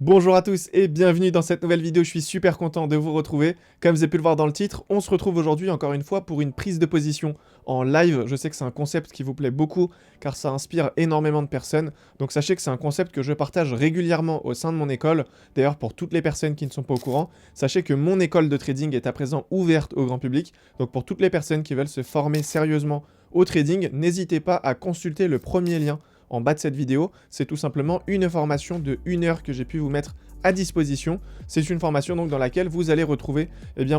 Bonjour à tous et bienvenue dans cette nouvelle vidéo, je suis super content de vous retrouver. Comme vous avez pu le voir dans le titre, on se retrouve aujourd'hui encore une fois pour une prise de position en live. Je sais que c'est un concept qui vous plaît beaucoup car ça inspire énormément de personnes. Donc sachez que c'est un concept que je partage régulièrement au sein de mon école. D'ailleurs pour toutes les personnes qui ne sont pas au courant, sachez que mon école de trading est à présent ouverte au grand public. Donc pour toutes les personnes qui veulent se former sérieusement au trading, n'hésitez pas à consulter le premier lien en bas de cette vidéo. C'est tout simplement une formation de 1 heure que j'ai pu vous mettre à disposition. C'est une formation donc dans laquelle vous allez retrouver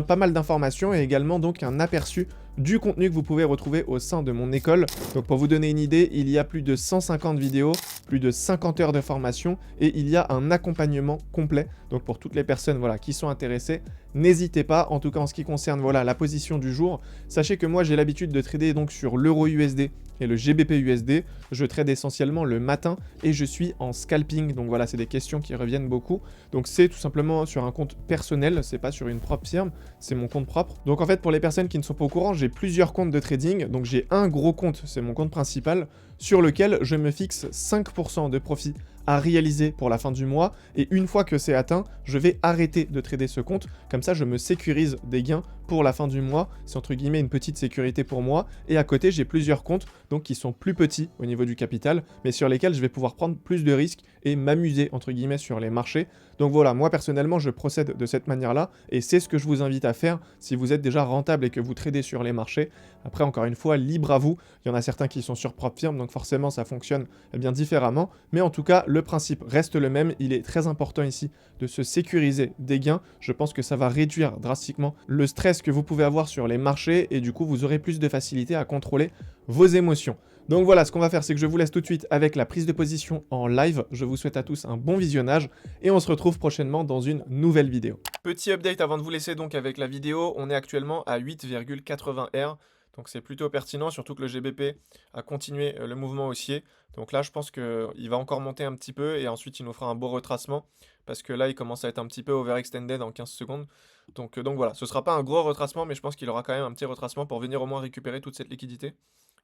pas mal d'informations et également donc un aperçu du contenu que vous pouvez retrouver au sein de mon école. Donc pour vous donner une idée, il y a plus de 150 vidéos, plus de 50 heures de formation et il y a un accompagnement complet. Donc pour toutes les personnes qui sont intéressées, n'hésitez pas. En tout cas en ce qui concerne la position du jour, sachez que moi j'ai l'habitude de trader donc sur l'euro USD et le GBP USD. Je trade essentiellement le matin et je suis en scalping. Donc voilà, c'est des questions qui reviennent beaucoup. Donc c'est tout simplement sur un compte personnel, c'est pas sur une propre firme, c'est mon compte propre. Donc en fait, pour les personnes qui ne sont pas au courant, j'ai plusieurs comptes de trading. Donc j'ai un gros compte, c'est mon compte principal, sur lequel je me fixe 5% de profit à réaliser pour la fin du mois, et une fois que c'est atteint, je vais arrêter de trader ce compte, comme ça je me sécurise des gains pour la fin du mois, c'est entre guillemets une petite sécurité pour moi, et à côté j'ai plusieurs comptes donc qui sont plus petits au niveau du capital, mais sur lesquels je vais pouvoir prendre plus de risques et m'amuser entre guillemets sur les marchés. Donc voilà, moi personnellement je procède de cette manière-là, et c'est ce que je vous invite à faire si vous êtes déjà rentable et que vous tradez sur les marchés. Après encore une fois, libre à vous, il y en a certains qui sont sur propre firme, donc forcément ça fonctionne bien différemment, mais en tout cas le principe reste le même. Il est très important ici de se sécuriser des gains. Je pense que ça va réduire drastiquement le stress que vous pouvez avoir sur les marchés et du coup vous aurez plus de facilité à contrôler vos émotions. Donc voilà, ce qu'on va faire, c'est que je vous laisse tout de suite avec la prise de position en live. Je vous souhaite à tous un bon visionnage et on se retrouve prochainement dans une nouvelle vidéo. Petit update avant de vous laisser donc avec la vidéo, on est actuellement à 8,80 R. Donc c'est plutôt pertinent, surtout que le GBP a continué le mouvement haussier. Donc là, je pense qu'il va encore monter un petit peu et ensuite il nous fera un beau retracement parce que là, il commence à être un petit peu overextended en 15 secondes. Donc voilà, ce ne sera pas un gros retracement, mais je pense qu'il aura quand même un petit retracement pour venir au moins récupérer toute cette liquidité.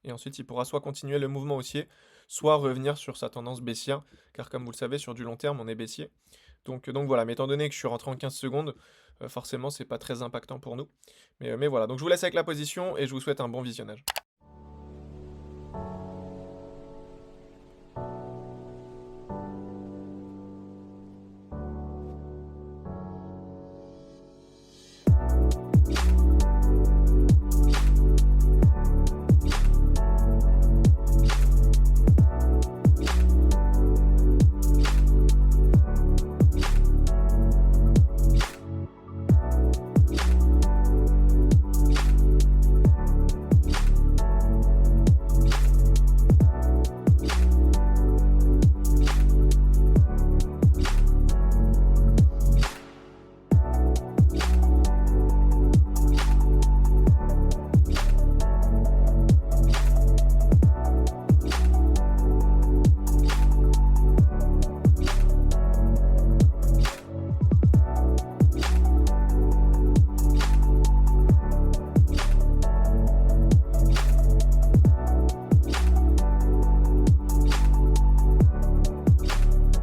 Et ensuite, il pourra soit continuer le mouvement haussier, soit revenir sur sa tendance baissière, car comme vous le savez, sur du long terme, on est baissier. Donc voilà, mais étant donné que je suis rentré en 15 secondes, forcément, c'est pas très impactant pour nous. Mais voilà, donc je vous laisse avec la position et je vous souhaite un bon visionnage.